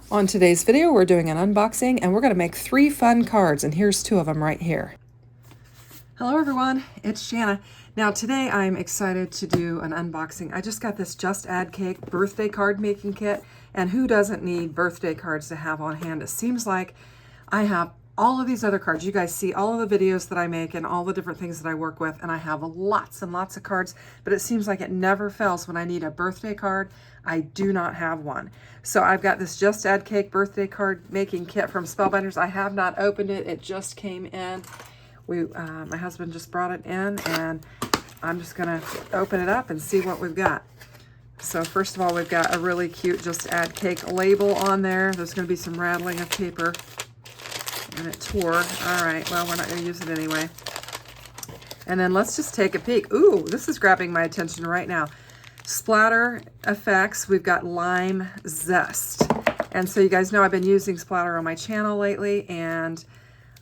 On today's video, we're doing an unboxing and we're going to make 3 fun cards, and here's 2 of them right here. Hello everyone, it's Shanna. Now today I'm excited to do an unboxing. I just got this Just Add Cake birthday card making kit, and who doesn't need birthday cards to have on hand? It seems like I have all of these other cards. You guys see all of the videos that I make and all the different things that I work with, and I have lots and lots of cards, but it seems like it never fails when I need a birthday card. I do not have one. So I've got this Just Add Cake birthday card making kit from Spellbinders. I have not opened it. It just came in. My husband just brought it in, and I'm just gonna open it up and see what we've got. So first of all, we've got a really cute Just Add Cake label on there. There's gonna be some rattling of paper. And it tore. All right, well, we're not going to use it anyway. And then let's just take a peek. Ooh, this is grabbing my attention right now. Splatter effects. We've got lime zest. And so you guys know I've been using splatter on my channel lately, and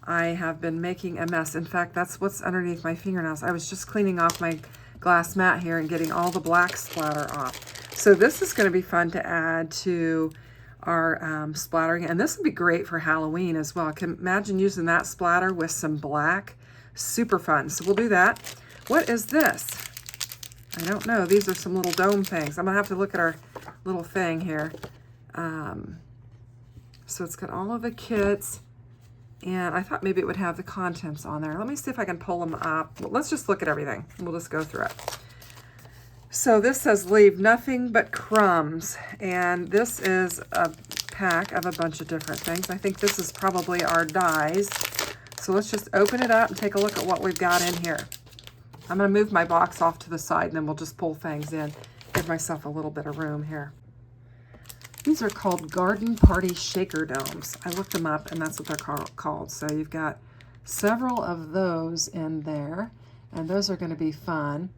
I have been making a mess. In fact, that's what's underneath my fingernails. I was just cleaning off my glass mat here and getting all the black splatter off. So this is going to be fun to add to our splattering, and this would be great for Halloween as well. I can imagine using that splatter with some black. Super fun. So we'll do that. What is this? I don't know. These are some little dome things. I'm gonna have to look at our little thing here. So it's got all of the kits, and I thought maybe it would have the contents on there. Let me see if I can pull them up. Well, let's just look at everything. We'll just go through it. So this says leave nothing but crumbs, and this is a pack of a bunch of different things. I think this is probably our dies. So let's just open it up and take a look at what we've got in here. I'm going to move my box off to the side, and then we'll just pull things in. Give myself a little bit of room here. These are called Garden Party Shaker Domes. I looked them up, and that's what they're called. So you've got several of those in there, and those are going to be fun.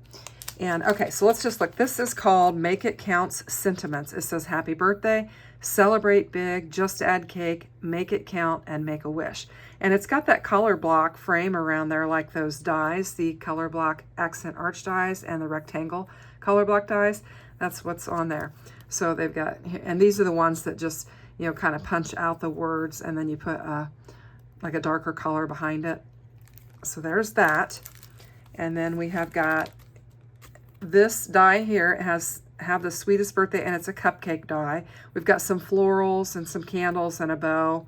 And okay, so let's just look. This is called Make It Count's Sentiments. It says happy birthday, celebrate big, just add cake, make it count, and make a wish. And it's got that color block frame around there like those dies, the color block accent arch dies and the rectangle color block dies. That's what's on there. So they've got, and these are the ones that just, you know, kind of punch out the words, and then you put like a darker color behind it. So there's that. And then we have got this die here. It have the sweetest birthday, and it's a cupcake die. We've got some florals and some candles and a bow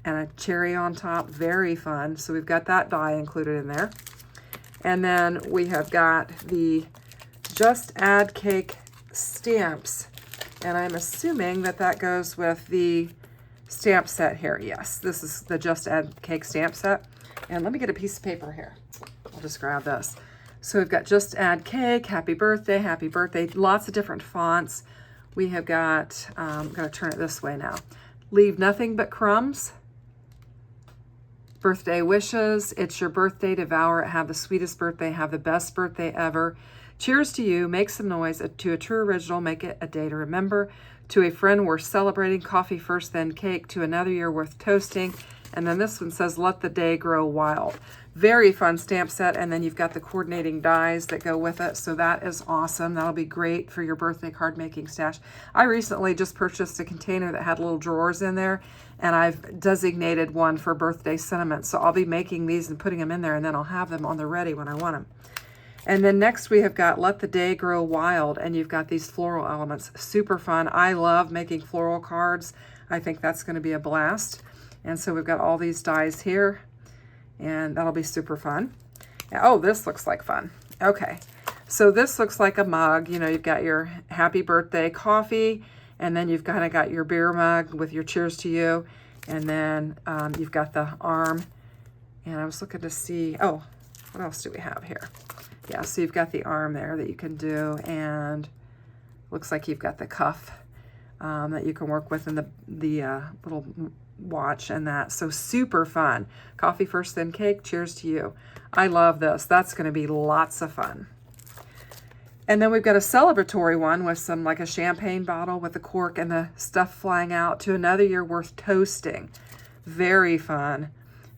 and a cherry on top. Very fun. So we've got that die included in there. And then we have got the Just Add Cake stamps, and I'm assuming that that goes with the stamp set here. Yes, this is the Just Add Cake stamp set. And let me get a piece of paper here. I'll just grab this. So we've got Just Add Cake, happy birthday, lots of different fonts. We have got, I'm gonna turn it this way now. Leave nothing but crumbs. Birthday wishes, it's your birthday, devour it, have the sweetest birthday, have the best birthday ever. Cheers to you, make some noise, to a true original, make it a day to remember. To a friend worth celebrating, coffee first, then cake. To another year worth toasting. And then this one says, let the day grow wild. Very fun stamp set, and then you've got the coordinating dies that go with it, so that is awesome. That'll be great for your birthday card making stash. I recently just purchased a container that had little drawers in there, and I've designated one for birthday sentiments, so I'll be making these and putting them in there, and then I'll have them on the ready when I want them. And then next we have got Let the Day Grow Wild, and you've got these floral elements. Super fun. I love making floral cards. I think that's going to be a blast. And so we've got all these dies here, and that'll be super fun. Oh, this looks like fun. Okay, so this looks like a mug. You know, you've got your happy birthday coffee, and then you've kind of got your beer mug with your cheers to you, and then you've got the arm. And I was looking to see, oh, what else do we have here? Yeah, so you've got the arm there that you can do, and looks like you've got the cuff that you can work with in the little watch and that. So super fun. Coffee first, then cake. Cheers to you. I love this. That's going to be lots of fun. And then we've got a celebratory one with some, like a champagne bottle with the cork and the stuff flying out. To another year worth toasting. Very fun.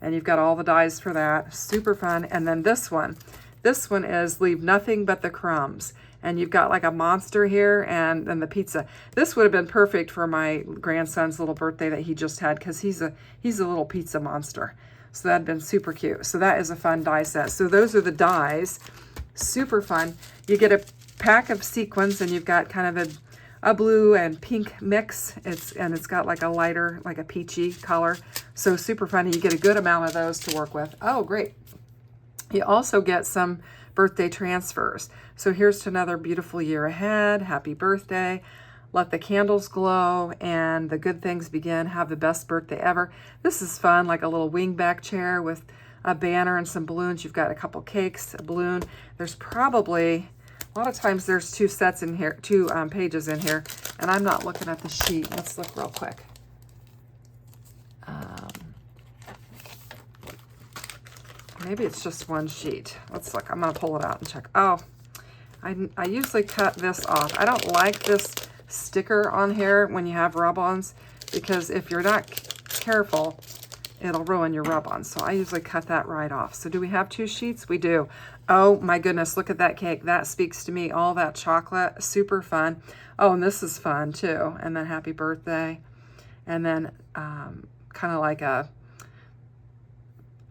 And you've got all the dies for that. Super fun. And then this one is leave nothing but the crumbs. and you've got like a monster here and then the pizza. This would have been perfect for my grandson's little birthday that he just had, because he's a little pizza monster. So that'd been super cute. So that is a fun die set. So those are the dies. Super fun. You get a pack of sequins, and you've got kind of a blue and pink mix. It's got like a lighter, like a peachy color. So super fun. You get a good amount of those to work with. Oh, great. You also get some birthday transfers. So here's to another beautiful year ahead. Happy birthday. Let the candles glow and the good things begin. Have the best birthday ever. This is fun, like a little wingback chair with a banner and some balloons. You've got a couple cakes, a balloon. There's probably, a lot of times there's two sets in here, two pages in here, and I'm not looking at the sheet. Let's look real quick. Maybe it's just one sheet. Let's look. I'm going to pull it out and check. Oh, I usually cut this off. I don't like this sticker on here when you have rub-ons, because if you're not careful, it'll ruin your rub-ons. So I usually cut that right off. So do we have two sheets? We do. Oh my goodness, look at that cake. That speaks to me. All that chocolate, super fun. Oh, and this is fun too. And then happy birthday. And then kind of like a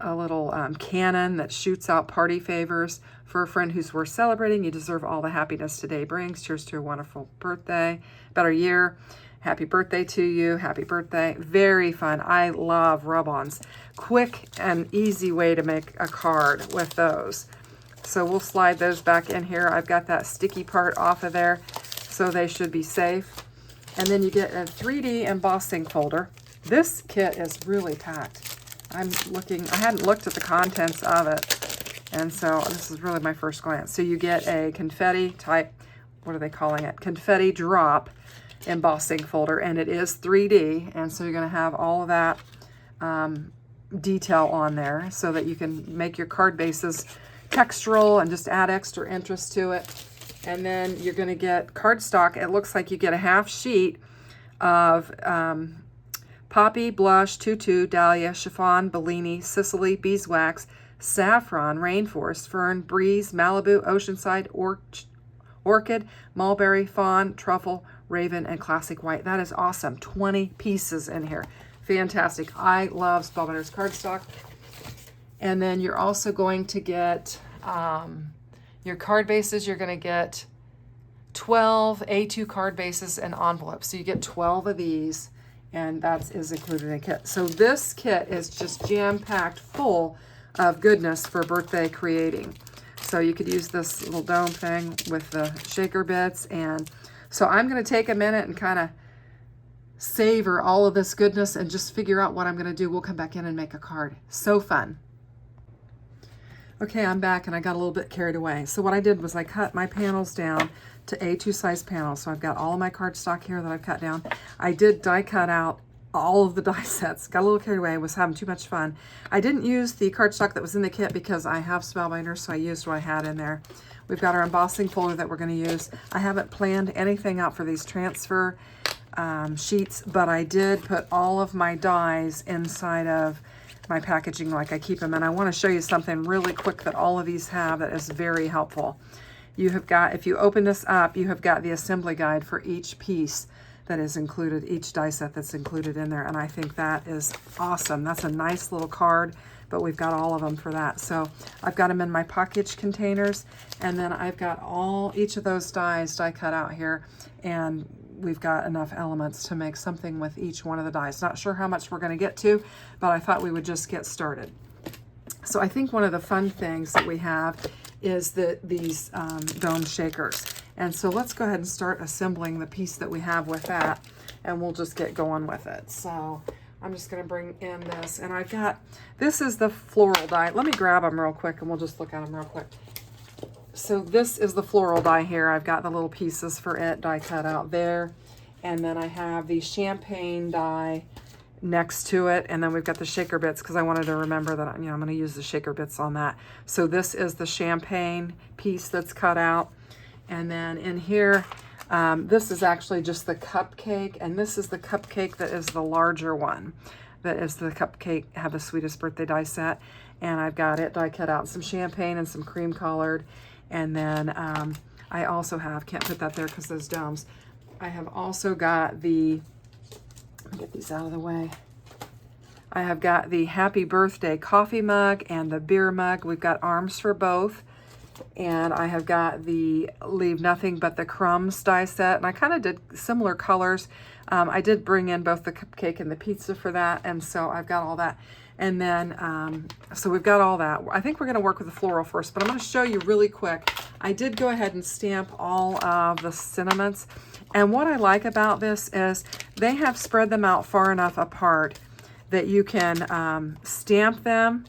little cannon that shoots out party favors for a friend who's worth celebrating. You deserve all the happiness today brings. Cheers to a wonderful birthday, better year. Happy birthday to you. Happy birthday. Very fun. I love rub-ons. Quick and easy way to make a card with those. So we'll slide those back in here. I've got that sticky part off of there, so they should be safe. And then you get a 3D embossing folder. This kit is really packed. I hadn't looked at the contents of it, and so this is really my first glance. So you get a confetti type, what are they calling it? Confetti drop embossing folder, and it is 3D, and so you're going to have all of that detail on there so that you can make your card bases textural and just add extra interest to it. And then you're going to get cardstock. It looks like you get a half sheet of Poppy, Blush, Tutu, Dahlia, Chiffon, Bellini, Sicily, Beeswax, Saffron, Rainforest, Fern, Breeze, Malibu, Oceanside, Orchid, Mulberry, Fawn, Truffle, Raven, and Classic White. That is awesome. 20 pieces in here. Fantastic. I love Spellbinders cardstock. And then you're also going to get your card bases. You're going to get 12 A2 card bases and envelopes. So you get 12 of these, and that is included in a kit. So this kit is just jam-packed full of goodness for birthday creating. So you could use this little dome thing with the shaker bits. And so I'm going to take a minute and kind of savor all of this goodness and just figure out what I'm going to do. We'll come back in and make a card. So fun. Okay, I'm back, and I got a little bit carried away. So what I did was I cut my panels down to A2 size panels. So I've got all of my cardstock here that I've cut down. I did die cut out all of the die sets. Got a little carried away, was having too much fun. I didn't use the cardstock that was in the kit because I have Spellbinders, so I used what I had in there. We've got our embossing folder that we're going to use. I haven't planned anything out for these transfer sheets, but I did put all of my dies inside of my packaging like I keep them. And I want to show you something really quick that all of these have that is very helpful. You have got, if you open this up, you have got the assembly guide for each piece that is included, each die set that's included in there. And I think that is awesome. That's a nice little card, but we've got all of them for that. So I've got them in my package containers, and then I've got each of those dies die cut out here, and we've got enough elements to make something with each one of the dies. Not sure how much we're going to get to, but I thought we would just get started. So I think one of the fun things that we have is these dome shakers. And so let's go ahead and start assembling the piece that we have with that, and we'll just get going with it. So I'm just going to bring in this, and I've got, this is the floral die. Let me grab them real quick, and we'll just look at them real quick. So this is the floral die here. I've got the little pieces for it die cut out there. And then I have the champagne die next to it. And then we've got the shaker bits because I wanted to remember that, I'm going to use the shaker bits on that. So this is the champagne piece that's cut out. And then in here, this is actually just the cupcake. And this is the cupcake that is the larger one. That is the cupcake, Have the Sweetest Birthday die set. And I've got it die cut out, some champagne and some cream colored. And then I also have, can't put that there because those domes. I have also got the, let me get these out of the way. I have got the happy birthday coffee mug and the beer mug. We've got arms for both. And I have got the Leave Nothing But the Crumbs die set. And I kind of did similar colors. I did bring in both the cupcake and the pizza for that. And so I've got all that. And then, so we've got all that. I think we're going to work with the floral first, but I'm going to show you really quick. I did go ahead and stamp all of the cinnamons. And what I like about this is they have spread them out far enough apart that you can stamp them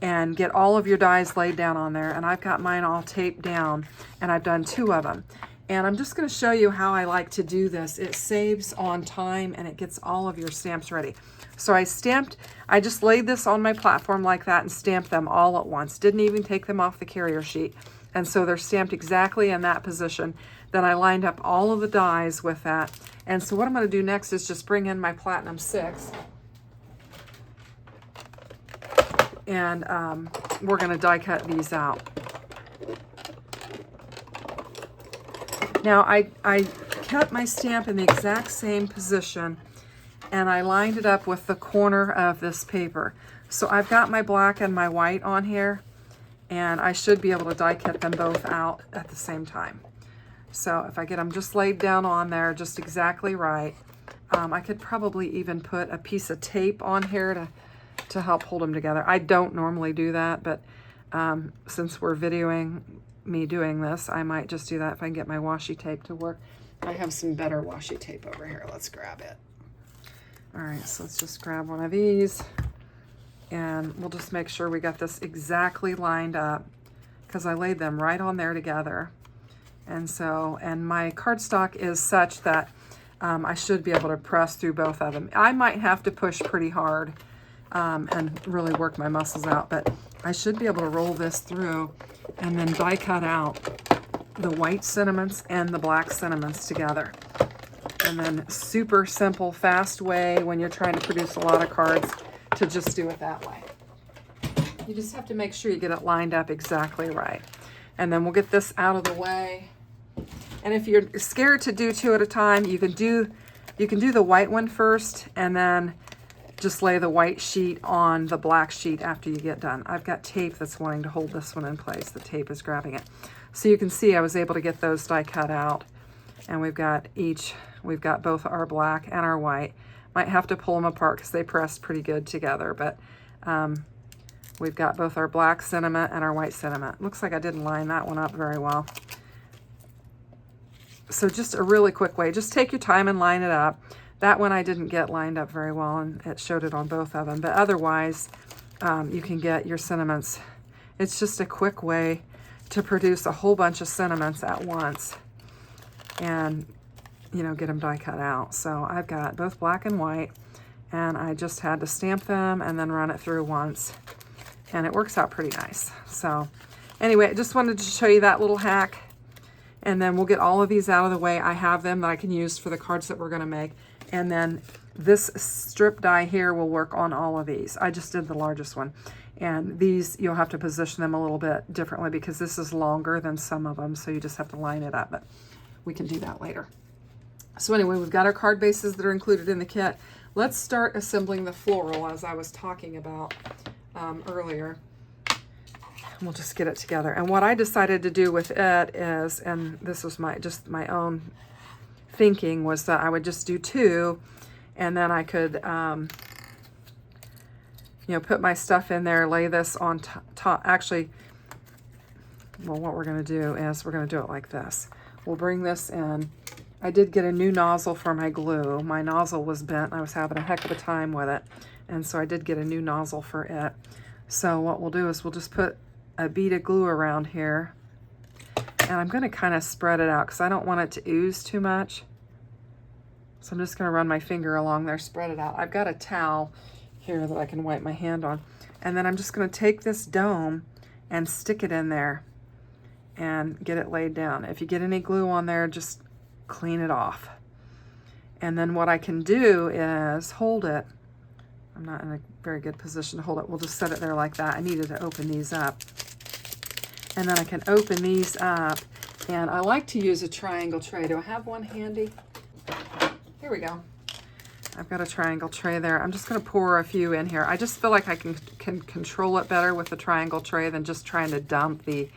and get all of your dies laid down on there. And I've got mine all taped down, and I've done 2 of them. And I'm just going to show you how I like to do this. It saves on time and it gets all of your stamps ready. So I just laid this on my platform like that and stamped them all at once. Didn't even take them off the carrier sheet. And so they're stamped exactly in that position. Then I lined up all of the dies with that. And so what I'm going to do next is just bring in my Platinum 6. And we're going to die cut these out. Now I kept my stamp in the exact same position, and I lined it up with the corner of this paper. So I've got my black and my white on here, and I should be able to die cut them both out at the same time. So if I get them just laid down on there just exactly right, I could probably even put a piece of tape on here to help hold them together. I don't normally do that, but since we're videoing me doing this, I might just do that if I can get my washi tape to work. I have some better washi tape over here. Let's grab it. All right, so let's just grab one of these, and we'll just make sure we got this exactly lined up because I laid them right on there together. And so, and my cardstock is such that I should be able to press through both of them. I might have to push pretty hard and really work my muscles out, but I should be able to roll this through and then die cut out the white cinnamons and the black cinnamons together. And then super simple, fast way when you're trying to produce a lot of cards to just do it that way. You just have to make sure you get it lined up exactly right. And then we'll get this out of the way. And if you're scared to do 2 at a time, you can do the white one first and then just lay the white sheet on the black sheet after you get done. I've got tape that's wanting to hold this one in place. The tape is grabbing it. So you can see I was able to get those die cut out. And we've got both our black and our white. Might have to pull them apart because they pressed pretty good together, but we've got both our black sentiment and our white sentiment. Looks like I didn't line that one up very well. So just a really quick way, just take your time and line it up. That one I didn't get lined up very well, and it showed it on both of them, but otherwise you can get your sentiments. It's just a quick way to produce a whole bunch of sentiments at once and, you know, get them die cut out. So I've got both black and white, and I just had to stamp them and then run it through once, and it works out pretty nice. So anyway, I just wanted to show you that little hack, and then we'll get all of these out of the way. I have them that I can use for the cards that we're going to make, and then this strip die here will work on all of these. I just did the largest one, and these you'll have to position them a little bit differently because this is longer than some of them, so you just have to line it up, but we can do that later. So anyway, we've got our card bases that are included in the kit. Let's start assembling the floral as I was talking about earlier. We'll just get it together. And what I decided to do with it is, and this was just my own thinking, was that I would just do 2, and then I could, you know, put my stuff in there, lay this on top. Actually, well, what we're going to do is we're going to do it like this. We'll bring this in. I did get a new nozzle for my glue. My nozzle was bent. I was having a heck of a time with it, and so I did get a new nozzle for it. So what we'll do is we'll just put a bead of glue around here, and I'm going to kind of spread it out because I don't want it to ooze too much. So I'm just going to run my finger along there, spread it out. I've got a towel here that I can wipe my hand on, and then I'm just going to take this dome and stick it in there and get it laid down. If you get any glue on there, just clean it off. And then what I can do is hold it. I'm not in a very good position to hold it. We'll just set it there like that. I needed to open these up. And then I can open these up And I like to use a triangle tray. Do I have one handy? Here we go. I've got a triangle tray there. I'm just going to pour a few in here. I just feel like I can control it better with the triangle tray than just trying to dump the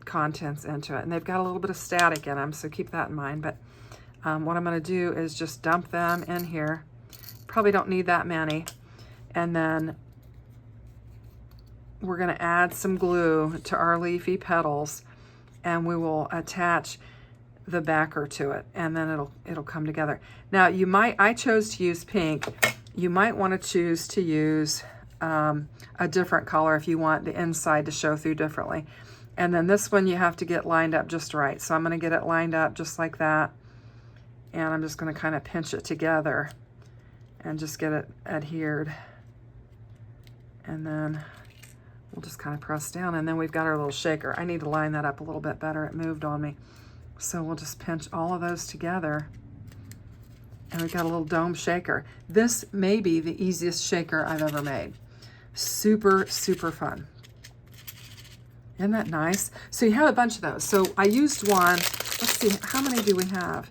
contents into it. And they've got a little bit of static in them, so keep that in mind. But what I'm going to do is just dump them in here. Probably don't need that many. And then we're going to add some glue to our leafy petals, and we will attach the backer to it, and then it'll come together. Now I chose to use pink. You might want to choose to use a different color if you want the inside to show through differently. And then this one you have to get lined up just right. So I'm going to get it lined up just like that, and I'm just going to kind of pinch it together and just get it adhered. And then we'll just kind of press down, and then we've got our little shaker. I need to line that up a little bit better. It moved on me. So we'll just pinch all of those together, and we've got a little dome shaker. This may be the easiest shaker I've ever made. Super, super fun. Isn't that nice? So you have a bunch of those. So I used one. Let's see, how many do we have?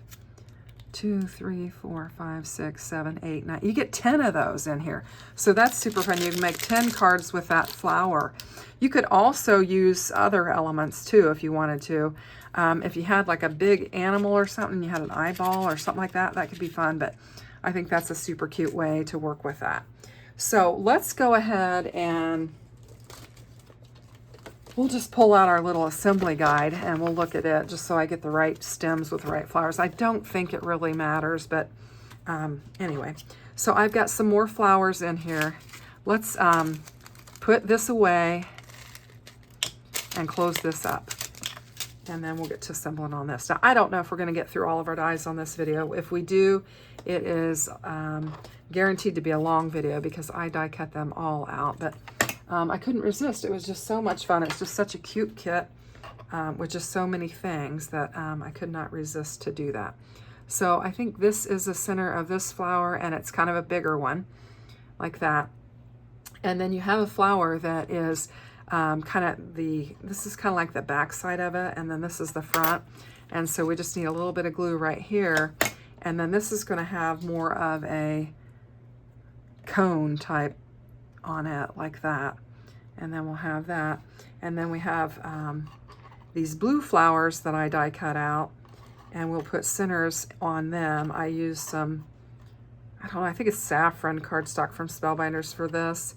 2, 3, 4, 5, 6, 7, 8, 9. You get 10 of those in here. So that's super fun. You can make 10 cards with that flower. You could also use other elements too if you wanted to. If you had like a big animal or something, you had an eyeball or something like that, that could be fun. But I think that's a super cute way to work with that. So let's go ahead and we'll just pull out our little assembly guide and we'll look at it just so I get the right stems with the right flowers. I don't think it really matters, but anyway. So I've got some more flowers in here. Let's put this away and close this up. And then we'll get to assembling on this. Now, I don't know if we're going to get through all of our dies on this video. If we do, it is guaranteed to be a long video because I die cut them all out. But I couldn't resist. It was just so much fun. It's just such a cute kit with just so many things that I could not resist to do that. So I think this is the center of this flower, and it's kind of a bigger one like that. And then you have a flower that is this is kind of like the back side of it, and then this is the front. And so we just need a little bit of glue right here. And then this is going to have more of a cone type on it like that. And then we'll have that. And then we have these blue flowers that I die cut out, and we'll put centers on them. I use some, I don't know, I think it's saffron cardstock from Spellbinders for this,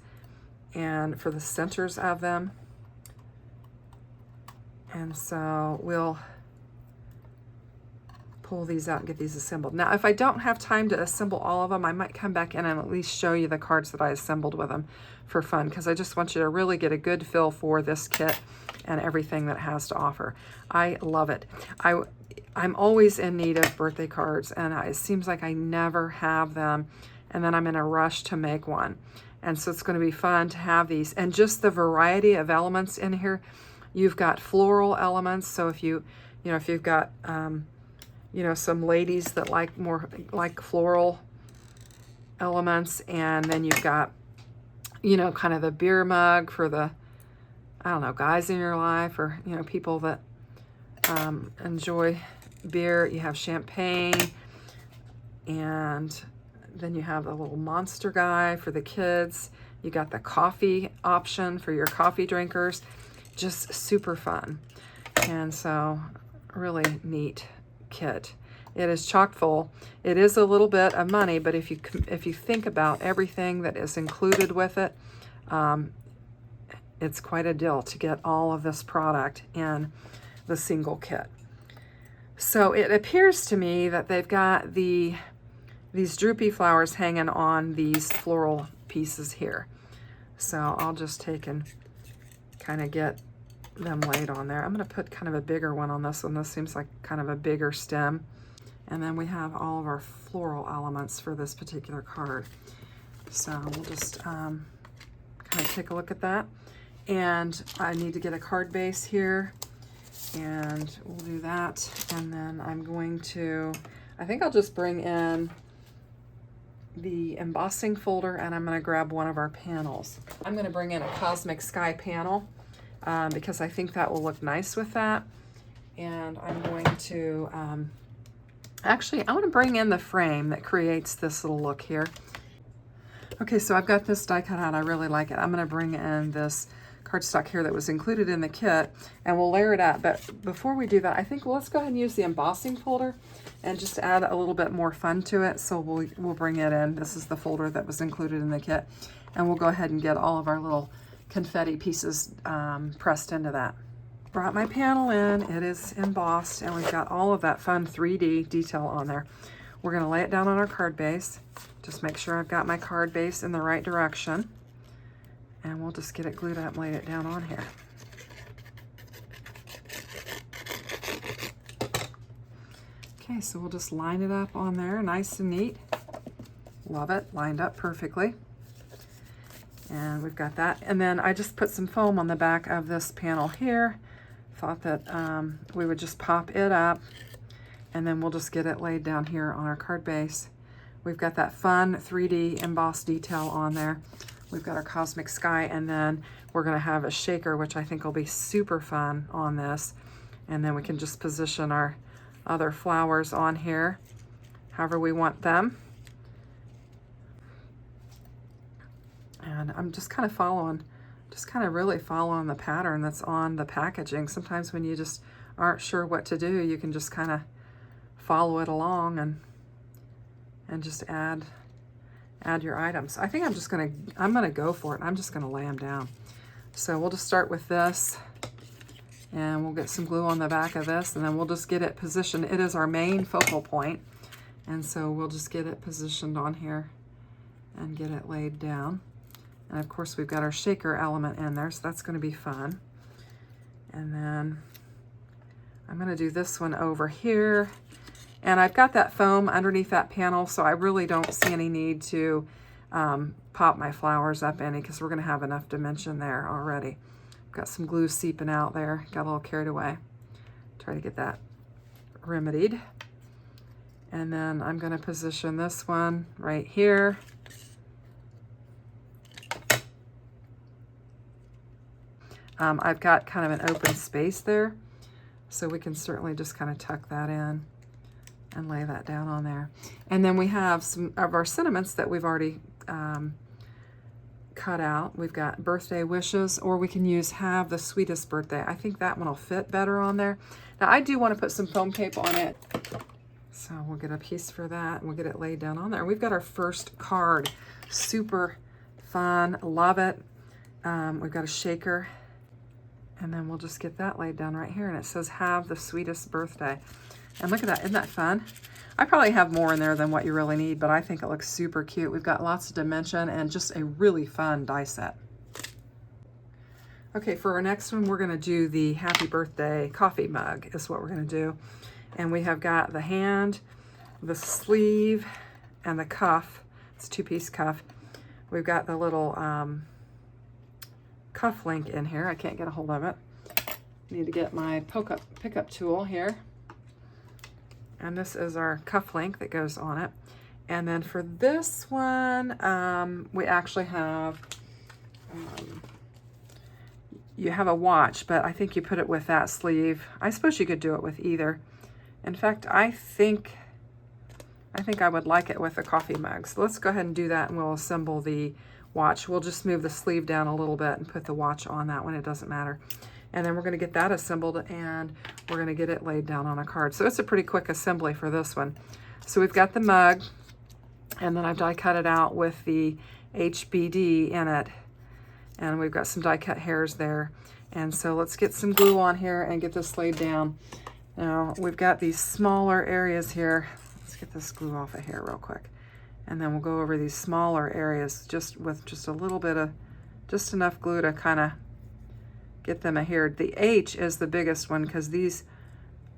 and for the centers of them. And so we'll pull these out and get these assembled. Now, if I don't have time to assemble all of them, I might come back in and at least show you the cards that I assembled with them for fun, because I just want you to really get a good feel for this kit and everything that it has to offer. I love it. I'm always in need of birthday cards, and it seems like I never have them, and then I'm in a rush to make one. And so it's going to be fun to have these. And just the variety of elements in here. You've got floral elements. So if you've got, some ladies that like floral elements. And then you've got, kind of the beer mug for the, I don't know, guys in your life, or, people that enjoy beer. You have champagne, and then you have a little monster guy for the kids. You got the coffee option for your coffee drinkers. Just super fun. And so really neat kit. It is chock full. It is a little bit of money, but if you think about everything that is included with it, it's quite a deal to get all of this product in the single kit. So it appears to me that they've got these droopy flowers hanging on these floral pieces here. So I'll just take and kind of get them laid on there. I'm going to put kind of a bigger one on this one. This seems like kind of a bigger stem. And then we have all of our floral elements for this particular card. So we'll just kind of take a look at that. And I need to get a card base here, and we'll do that. And then I'm going to, I think I'll just bring in the embossing folder, and I'm going to grab one of our panels. I'm going to bring in a Cosmic Sky panel because I think that will look nice with that. And I'm going to, actually, I want to bring in the frame that creates this little look here. Okay, so I've got this die cut out. I really like it. I'm going to bring in this cardstock here that was included in the kit, and we'll layer it up. But before we do that, I think, well, let's go ahead and use the embossing folder and just add a little bit more fun to it. So we'll bring it in. This is the folder that was included in the kit, and we'll go ahead and get all of our little confetti pieces pressed into that. Brought my panel in. It is embossed, and we've got all of that fun 3D detail on there. We're going to lay it down on our card base. Just make sure I've got my card base in the right direction. And we'll just get it glued up and lay it down on here. Okay, so we'll just line it up on there, nice and neat. Love it, lined up perfectly. And we've got that. And then I just put some foam on the back of this panel here. Thought that we would just pop it up, and then we'll just get it laid down here on our card base. We've got that fun 3D embossed detail on there. We've got our cosmic sky, and then we're gonna have a shaker, which I think will be super fun on this. And then we can just position our other flowers on here, however we want them. And I'm just kind of really following the pattern that's on the packaging. Sometimes when you just aren't sure what to do, you can just kind of follow it along and just add your items. I think I'm gonna go for it. I'm just gonna lay them down. So we'll just start with this, and we'll get some glue on the back of this, and then we'll just get it positioned. It is our main focal point, and so we'll just get it positioned on here and get it laid down. And of course we've got our shaker element in there, so that's gonna be fun. And then I'm gonna do this one over here. And I've got that foam underneath that panel, so I really don't see any need to pop my flowers up any, because we're gonna have enough dimension there already. Got some glue seeping out there, got a little carried away. Try to get that remedied. And then I'm gonna position this one right here. I've got kind of an open space there, so we can certainly just kind of tuck that in and lay that down on there. And then we have some of our sentiments that we've already cut out. We've got birthday wishes, or we can use have the sweetest birthday. I think that one will fit better on there. Now I do want to put some foam tape on it, so we'll get a piece for that and we'll get it laid down on there. We've got our first card. Super fun, love it. We've got a shaker, and then we'll just get that laid down right here, and it says have the sweetest birthday. And look at that, isn't that fun? I probably have more in there than what you really need, but I think it looks super cute. We've got lots of dimension and just a really fun die set. Okay, for our next one, we're gonna do the happy birthday coffee mug is what we're gonna do. And we have got the hand, the sleeve, and the cuff. It's a two-piece cuff. We've got the little cuff link in here. I can't get a hold of it. Need to get my pickup tool here. And this is our cuff link that goes on it. And then for this one, we actually have, you have a watch, but I think you put it with that sleeve. I suppose you could do it with either. In fact, I think I would like it with the coffee mug. So let's go ahead and do that, and we'll assemble the watch. We'll just move the sleeve down a little bit and put the watch on that one. It doesn't matter. And then we're gonna get that assembled, and we're gonna get it laid down on a card. So it's a pretty quick assembly for this one. So we've got the mug, and then I've die cut it out with the HBD in it. And we've got some die cut hairs there. And so let's get some glue on here and get this laid down. Now we've got these smaller areas here. Let's get this glue off of here real quick. And then we'll go over these smaller areas just with just a little bit of, just enough glue to kind of get them adhered. The H is the biggest one because these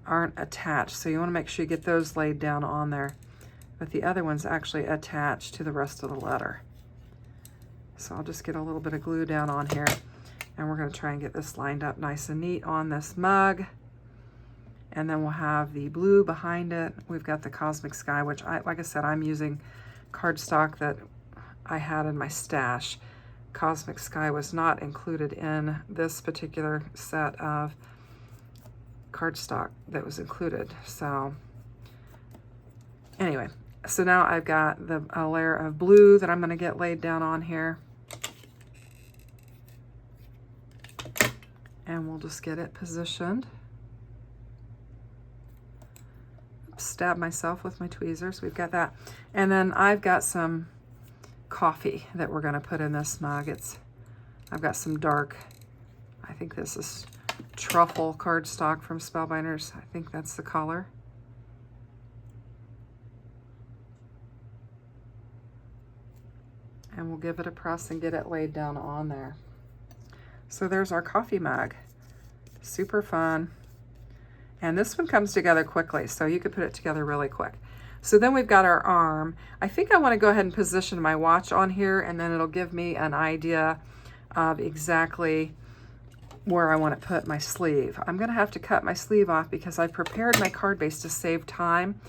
aren't attached. So you want to make sure you get those laid down on there. But the other one's actually attached to the rest of the letter. So I'll just get a little bit of glue down on here, and we're going to try and get this lined up nice and neat on this mug. And then we'll have the blue behind it. We've got the cosmic sky, which like I said, I'm using cardstock that I had in my stash. Cosmic sky was not included in this particular set of cardstock that was included. So anyway, so now I've got a layer of blue that I'm going to get laid down on here. And we'll just get it positioned. Stab myself with my tweezers. We've got that. And then I've got some coffee that we're going to put in this mug. I've got some dark, I think this is truffle cardstock from Spellbinders. I think that's the color. And we'll give it a press and get it laid down on there. So there's our coffee mug. Super fun. And this one comes together quickly, so you could put it together really quick. So then we've got our arm. I think I want to go ahead and position my watch on here, and then it'll give me an idea of exactly where I want to put my sleeve. I'm going to have to cut my sleeve off because I prepared my card base to save time.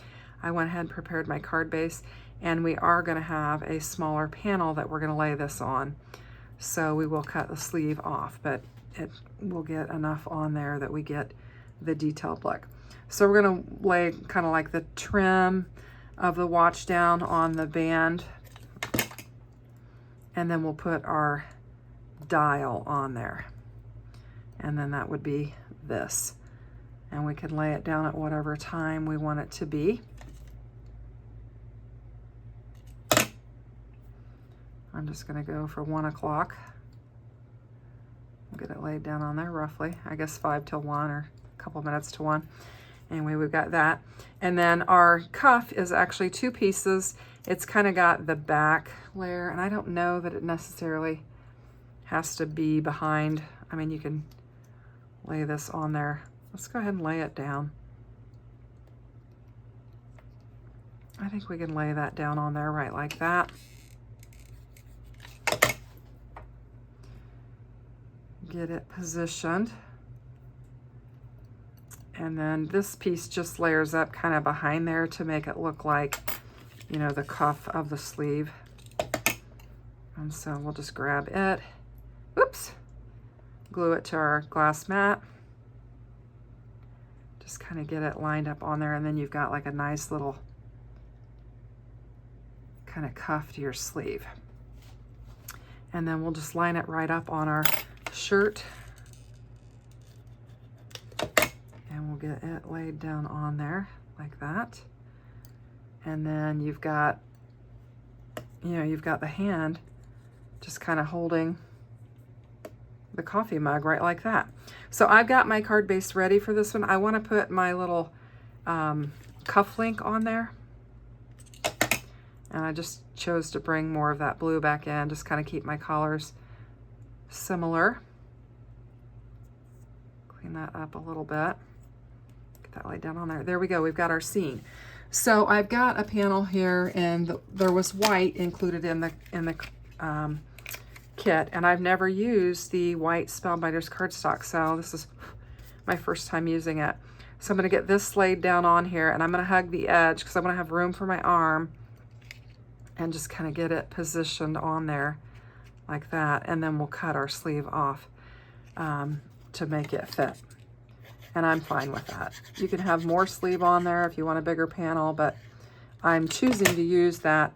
I went ahead and prepared my card base, and we are going to have a smaller panel that we're going to lay this on. So we will cut the sleeve off, but it will get enough on there that we get the detailed look. So we're going to lay kind of like the trim of the watch down on the band, and then we'll put our dial on there. And then that would be this. And we can lay it down at whatever time we want it to be. I'm just going to go for 1 o'clock. We'll get it laid down on there roughly. I guess 5 till 1 or a couple minutes to 1. Anyway, we've got that. And then our cuff is actually 2 pieces. It's kind of got the back layer, and I don't know that it necessarily has to be behind. I mean, you can lay this on there. Let's go ahead and lay it down. I think we can lay that down on there right like that. Get it positioned. And then this piece just layers up kind of behind there to make it look like, you know, the cuff of the sleeve. And so we'll just grab it. Oops. Glue it to our glass mat. Just kind of get it lined up on there, and then you've got like a nice little kind of cuff to your sleeve. And then we'll just line it right up on our shirt, and we'll get it laid down on there like that. And then you've got, you know, you've got the hand just kind of holding the coffee mug right like that. So I've got my card base ready for this one. I want to put my little cuff link on there, and I just chose to bring more of that blue back in, just kind of keep my colors similar. Clean that up a little bit. Get that laid down on there. There we go. We've got our scene. So I've got a panel here, and there was white included in the kit, and I've never used the white Spellbinders cardstock, so this is my first time using it. So I'm going to get this laid down on here, and I'm going to hug the edge because I want to have room for my arm, and just kind of get it positioned on there like that, and then we'll cut our sleeve off to make it fit. And I'm fine with that. You can have more sleeve on there if you want a bigger panel, but I'm choosing to use that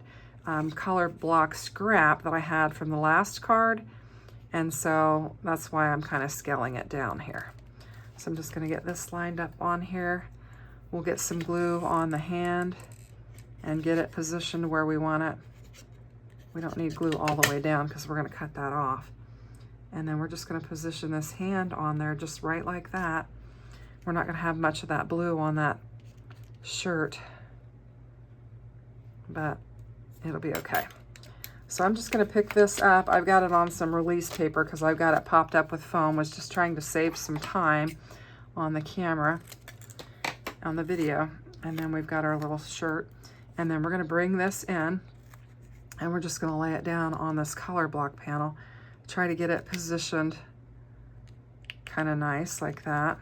color block scrap that I had from the last card, and so that's why I'm kind of scaling it down here. So I'm just going to get this lined up on here. We'll get some glue on the hand and get it positioned where we want it. We don't need glue all the way down because we're going to cut that off. And then we're just going to position this hand on there just right like that. We're not going to have much of that blue on that shirt, but it'll be okay. So I'm just going to pick this up. I've got it on some release paper because I've got it popped up with foam. Was just trying to save some time on the camera, on the video. And then we've got our little shirt. And then we're going to bring this in, and we're just going to lay it down on this color block panel. Try to get it positioned kind of nice like that.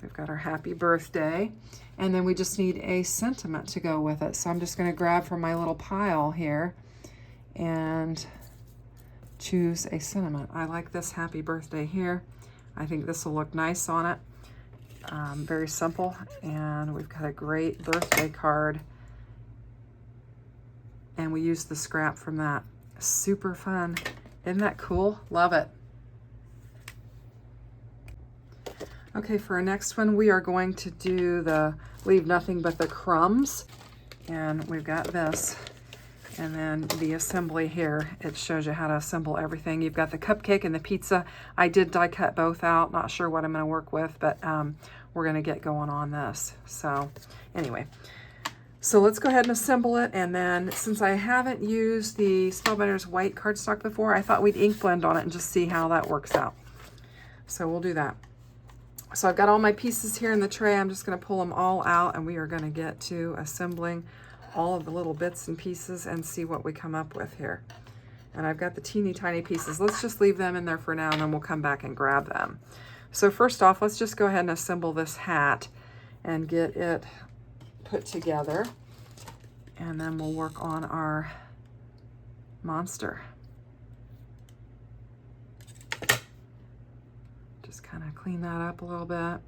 We've got our happy birthday, and then we just need a sentiment to go with it. So I'm just going to grab from my little pile here and choose a sentiment. I like this happy birthday here. I think this will look nice on it. Very simple, and we've got a great birthday card, and we used the scrap from that. Super fun. Isn't that cool? Love it. Okay, for our next one, we are going to do the Leave Nothing But the Crumbs, and we've got this. And then the assembly here, it shows you how to assemble everything. You've got the cupcake and the pizza. I did die cut both out. Not sure what I'm going to work with, but we're going to get going on this. So anyway, so let's go ahead and assemble it. And then since I haven't used the Spellbinders white cardstock before, I thought we'd ink blend on it and just see how that works out. So we'll do that. So I've got all my pieces here in the tray. I'm just going to pull them all out, and we are going to get to assembling all of the little bits and pieces and see what we come up with here. And I've got the teeny tiny pieces. Let's just leave them in there for now, and then we'll come back and grab them. So first off, let's just go ahead and assemble this hat and get it put together. And then we'll work on our monster. Just kind of clean that up a little bit.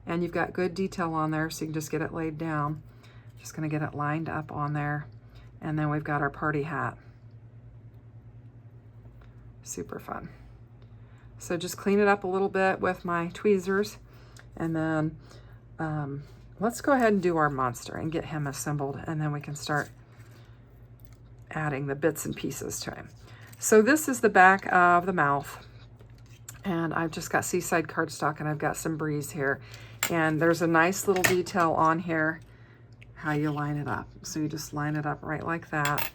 And you've got good detail on there, so you can just get it laid down. Just going to get it lined up on there. And then we've got our party hat. Super fun. So just clean it up a little bit with my tweezers. And then let's go ahead and do our monster and get him assembled. And then we can start adding the bits and pieces to him. So this is the back of the mouth. And I've just got Seaside cardstock, and I've got some Breeze here. And there's a nice little detail on here how you line it up. So you just line it up right like that.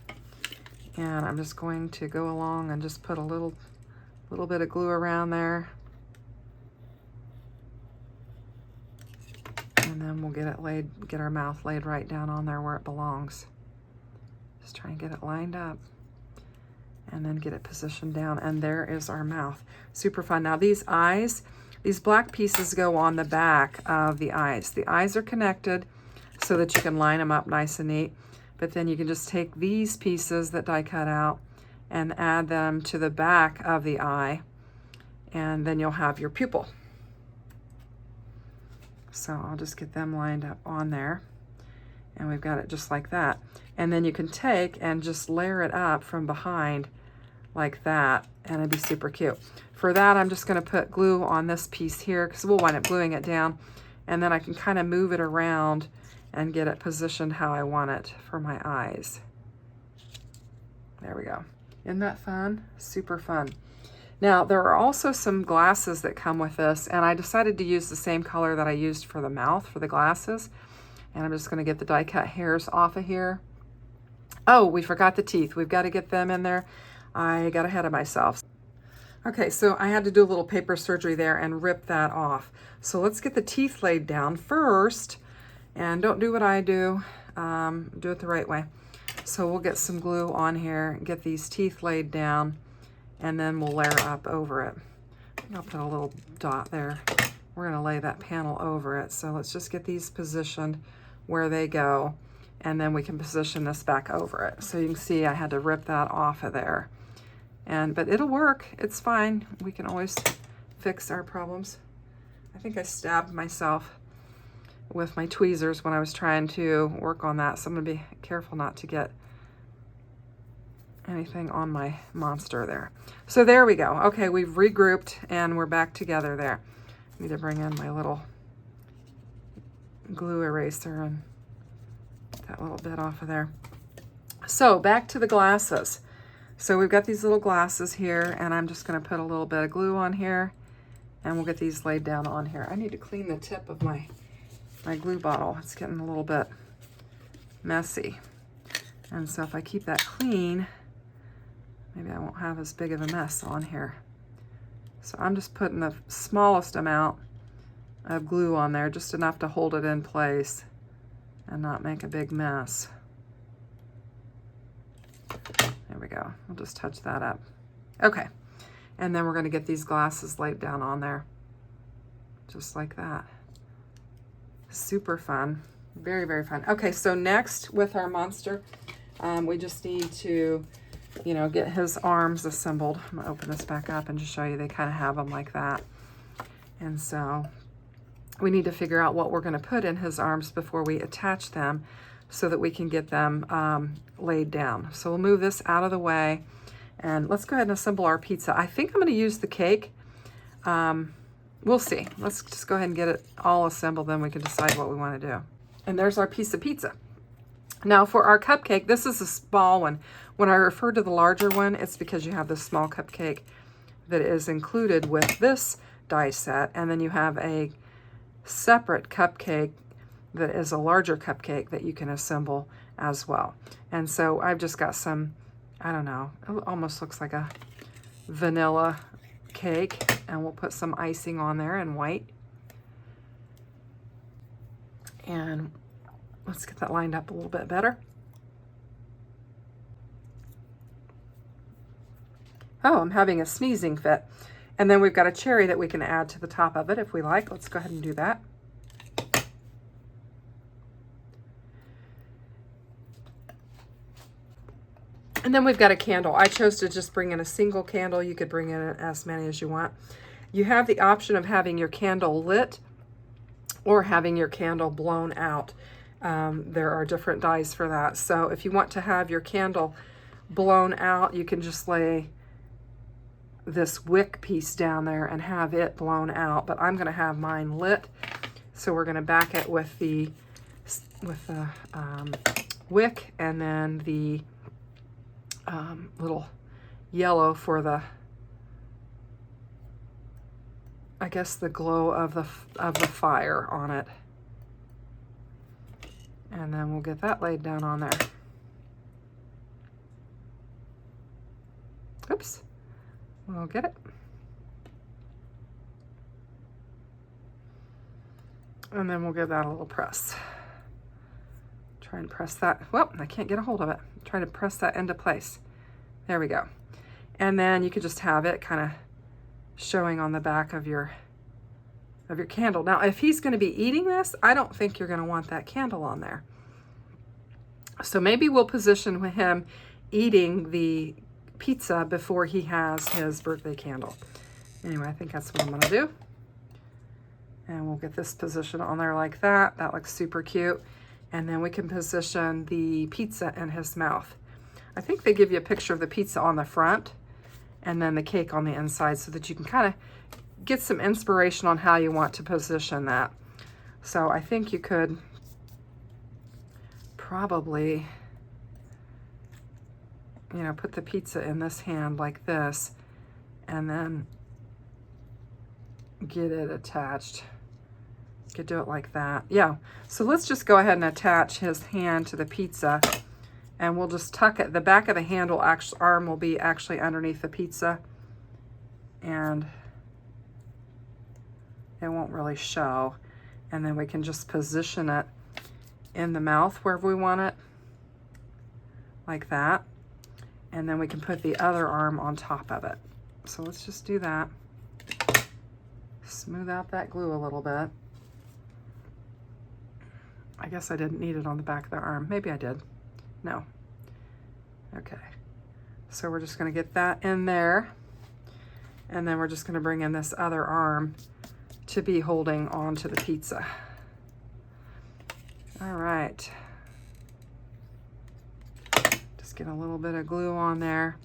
And I'm just going to go along and just put a little bit of glue around there. And then we'll get our mouth laid right down on there where it belongs. Just try and get it lined up. And then get it positioned down. And there is our mouth. Super fun. Now these eyes, these black pieces go on the back of the eyes. The eyes are connected so that you can line them up nice and neat. But then you can just take these pieces that die cut out and add them to the back of the eye, and then you'll have your pupil. So I'll just get them lined up on there, and we've got it just like that. And then you can take and just layer it up from behind like that, and it'd be super cute. For that, I'm just going to put glue on this piece here, because we'll wind up gluing it down, and then I can kind of move it around and get it positioned how I want it for my eyes. There we go. Isn't that fun? Super fun. Now, there are also some glasses that come with this, and I decided to use the same color that I used for the mouth for the glasses. And I'm just going to get the die cut hairs off of here. Oh, we forgot the teeth. We've got to get them in there. I got ahead of myself. Okay, so I had to do a little paper surgery there and rip that off. So let's get the teeth laid down first. And don't do what I do. Do it the right way. So we'll get some glue on here, get these teeth laid down, and then we'll layer up over it. I'll put a little dot there. We're going to lay that panel over it. So let's just get these positioned where they go, and then we can position this back over it. So you can see I had to rip that off of there. But it'll work. It's fine. We can always fix our problems. I think I stabbed myself with my tweezers when I was trying to work on that. So I'm going to be careful not to get anything on my monster there. So there we go. Okay, we've regrouped and we're back together there. I need to bring in my little glue eraser and get that little bit off of there. So back to the glasses. So we've got these little glasses here, and I'm just going to put a little bit of glue on here, and we'll get these laid down on here. I need to clean the tip of my glue bottle. It's getting a little bit messy. And so if I keep that clean, maybe I won't have as big of a mess on here. So I'm just putting the smallest amount of glue on there, just enough to hold it in place and not make a big mess. There we go. We'll just touch that up. Okay. And then we're going to get these glasses laid down on there. Just like that. Super fun. Very, very fun. Okay, so next with our monster, we just need to, get his arms assembled. I'm going to open this back up and just show you they kind of have them like that. And so we need to figure out what we're going to put in his arms before we attach them so that we can get them laid down. So we'll move this out of the way, and let's go ahead and assemble our pizza. I think I'm going to use the cake. We'll see. Let's just go ahead and get it all assembled, then we can decide what we want to do. And there's our piece of pizza. Now for our cupcake, this is a small one. When I refer to the larger one, it's because you have this small cupcake that is included with this die set, and then you have a separate cupcake that is a larger cupcake that you can assemble as well. And so I've just got some, I don't know, it almost looks like a vanilla cake, and we'll put some icing on there in white. And let's get that lined up a little bit better. Oh, I'm having a sneezing fit. And then we've got a cherry that we can add to the top of it if we like. Let's go ahead and do that. And then we've got a candle. I chose to just bring in a single candle. You could bring in as many as you want. You have the option of having your candle lit or having your candle blown out. There are different dies for that. So if you want to have your candle blown out, you can just lay this wick piece down there and have it blown out. But I'm going to have mine lit. So we're going to back it with the wick, and then the little yellow for the, I guess, the glow of the fire on it. And then we'll get that laid down on there. Oops, we'll get it. And then we'll give that a little press. Try and press that. Well, I can't get a hold of it. Try to press that into place. There we go. And then you could just have it kind of showing on the back of your candle. Now, if he's going to be eating this, I don't think you're going to want that candle on there. So maybe we'll position him eating the pizza before he has his birthday candle. Anyway, I think that's what I'm going to do. And we'll get this position on there like that. That looks super cute. And then we can position the pizza in his mouth. I think they give you a picture of the pizza on the front and then the cake on the inside so that you can kind of get some inspiration on how you want to position that. So I think you could probably, you know, put the pizza in this hand like this and then get it attached. You could do it like that. Yeah, so let's just go ahead and attach his hand to the pizza, and we'll just tuck it. The back of the handle arm will be actually underneath the pizza, and it won't really show. And then we can just position it in the mouth wherever we want it, like that. And then we can put the other arm on top of it. So let's just do that. Smooth out that glue a little bit. I guess I didn't need it on the back of the arm. Maybe I did. No. Okay. So we're just going to get that in there. And then we're just going to bring in this other arm to be holding onto the pizza. All right. Just get a little bit of glue on there.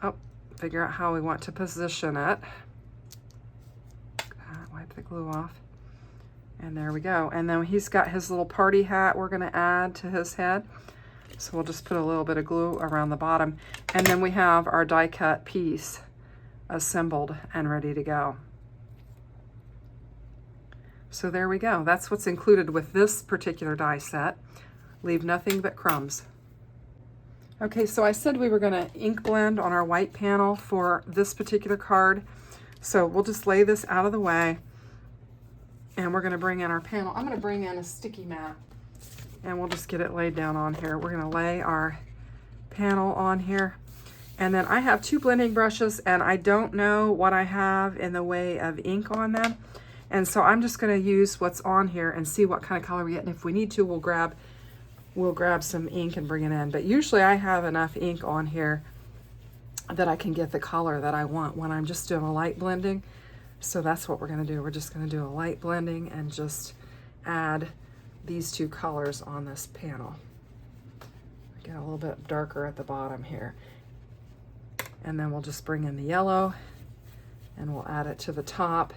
Oh, figure out how we want to position it. Wipe the glue off. And there we go. And then he's got his little party hat we're going to add to his head. So we'll just put a little bit of glue around the bottom. And then we have our die cut piece assembled and ready to go. So there we go. That's what's included with this particular die set. Leave nothing but crumbs. Okay, so I said we were going to ink blend on our white panel for this particular card. So we'll just lay this out of the way. And we're going to bring in our panel. I'm going to bring in a sticky mat, and we'll just get it laid down on here. We're going to lay our panel on here. And then I have 2 blending brushes, and I don't know what I have in the way of ink on them. And so I'm just going to use what's on here and see what kind of color we get. And if we need to, we'll grab some ink and bring it in. But usually I have enough ink on here that I can get the color that I want when I'm just doing a light blending. So that's what we're gonna do. We're just gonna do a light blending and just add these two colors on this panel. Get a little bit darker at the bottom here. And then we'll just bring in the yellow and we'll add it to the top,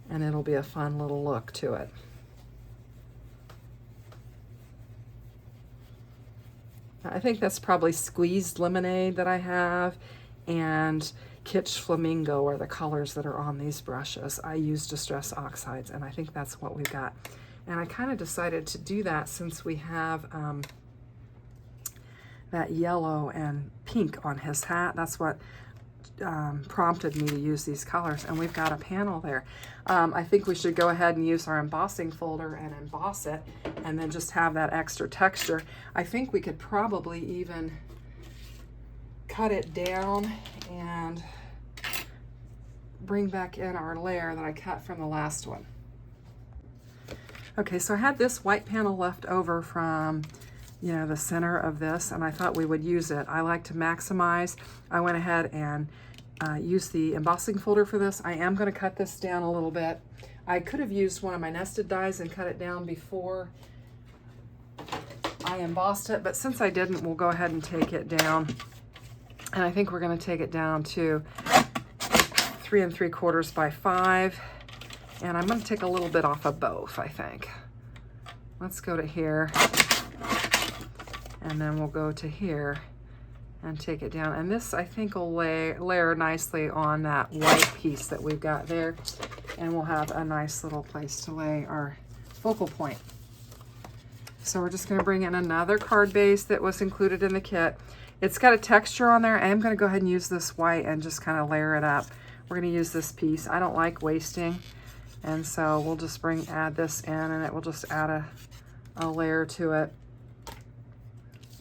and it'll be a fun little look to it. I think that's probably Squeezed Lemonade that I have, and Kitsch Flamingo are the colors that are on these brushes. I use Distress Oxides, and I think that's what we've got. And I kind of decided to do that since we have that yellow and pink on his hat. That's what prompted me to use these colors, and we've got a panel there. I think we should go ahead and use our embossing folder and emboss it, and then just have that extra texture. I think we could probably even cut it down and bring back in our layer that I cut from the last one. Okay, so I had this white panel left over from, you know, the center of this, and I thought we would use it. I like to maximize. I went ahead and used the embossing folder for this. I am going to cut this down a little bit. I could have used one of my nested dies and cut it down before I embossed it, but since I didn't, we'll go ahead and take it down. And I think we're going to take it down to 3 3/4 by 5. And I'm going to take a little bit off of both, I think. Let's go to here. And then we'll go to here and take it down. And this, I think, will layer nicely on that white piece that we've got there. And we'll have a nice little place to lay our focal point. So we're just going to bring in another card base that was included in the kit. It's got a texture on there. I am going to go ahead and use this white and just kind of layer it up. We're going to use this piece. I don't like wasting. And so we'll just add this in, and it will just add a layer to it.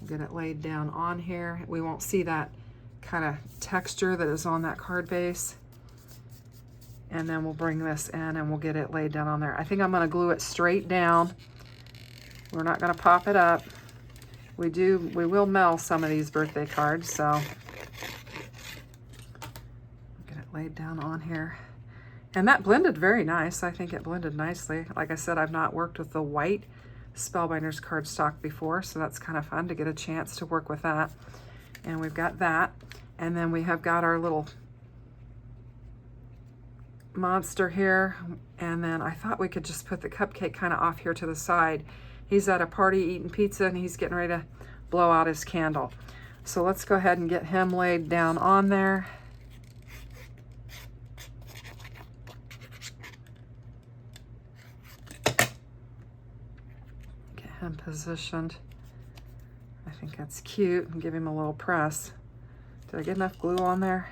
Get it laid down on here. We won't see that kind of texture that is on that card base. And then we'll bring this in and we'll get it laid down on there. I think I'm going to glue it straight down. We're not going to pop it up. We will mail some of these birthday cards, so get it laid down on here. And that blended very nice. I think it blended nicely. Like I said, I've not worked with the white Spellbinders cardstock before, so that's kind of fun to get a chance to work with that. And we've got that. And then we have got our little monster here. And then I thought we could just put the cupcake kind of off here to the side. He's at a party eating pizza, and he's getting ready to blow out his candle. So let's go ahead and get him laid down on there. Him positioned. I think that's cute, and give him a little press. Did I get enough glue on there?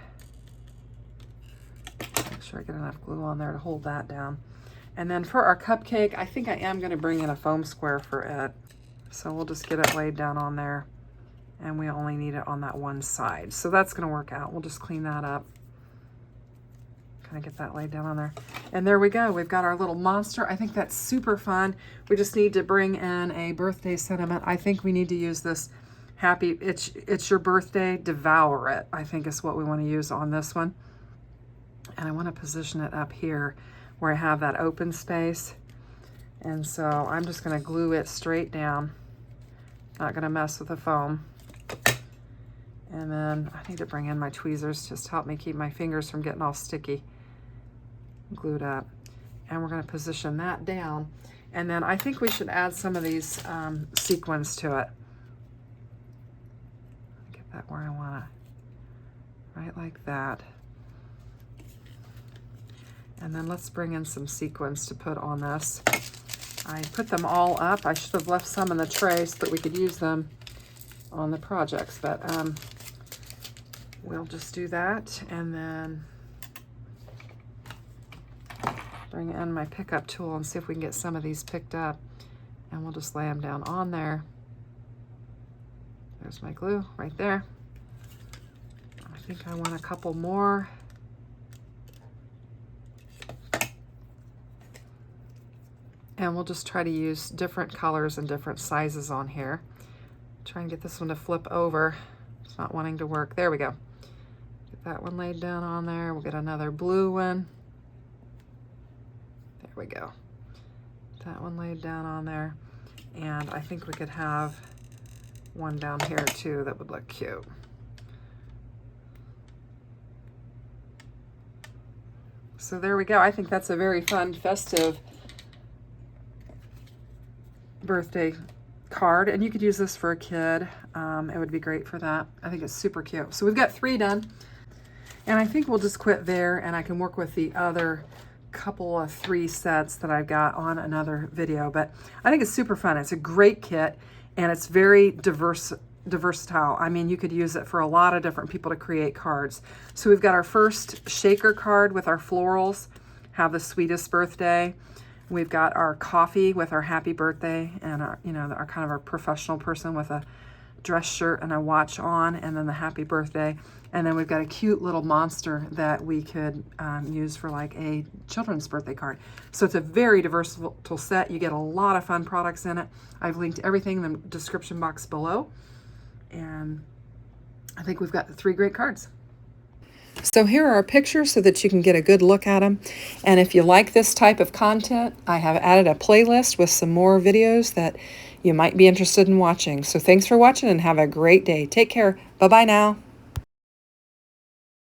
Make sure I get enough glue on there to hold that down. And then for our cupcake, I think I am going to bring in a foam square for it. So we'll just get it laid down on there, and we only need it on that one side. So that's going to work out. We'll just clean that up. Kind of get that laid down on there. And there we go. We've got our little monster. I think that's super fun. We just need to bring in a birthday sentiment. I think we need to use this happy, it's your birthday, devour it, I think is what we want to use on this one. And I want to position it up here where I have that open space. And so I'm just going to glue it straight down. Not going to mess with the foam. And then I need to bring in my tweezers just to help me keep my fingers from getting all sticky. Glued up. And we're going to position that down. And then I think we should add some of these sequins to it. Get that where I want to. Right like that. And then let's bring in some sequins to put on this. I put them all up. I should have left some in the tray so that we could use them on the projects, but we'll just do that. And then bring in my pickup tool and see if we can get some of these picked up. And we'll just lay them down on there. There's my glue right there. I think I want a couple more. And we'll just try to use different colors and different sizes on here. Try and get this one to flip over. It's not wanting to work. There we go. Get that one laid down on there. We'll get another blue one. There we go. That one laid down on there. And I think we could have one down here too that would look cute. So there we go. I think that's a very fun, festive birthday card, and you could use this for a kid. It would be great for that. I think it's super cute. So we've got 3 done, and I think we'll just quit there, and I can work with the other couple of 3 sets that I've got on another video. But I think it's super fun. It's a great kit, and it's very versatile. I mean, you could use it for a lot of different people to create cards. So we've got our first shaker card with our florals, have the sweetest birthday. We've got our coffee with our happy birthday, and our, you know, our kind of our professional person with a dress shirt and a watch on, and then the happy birthday. And then we've got a cute little monster that we could use for like a children's birthday card. So it's a very versatile set. You get a lot of fun products in it. I've linked everything in the description box below. And I think we've got 3 great cards. So here are our pictures so that you can get a good look at them. And if you like this type of content, I have added a playlist with some more videos that you might be interested in watching. So thanks for watching and have a great day. Take care. Bye-bye now.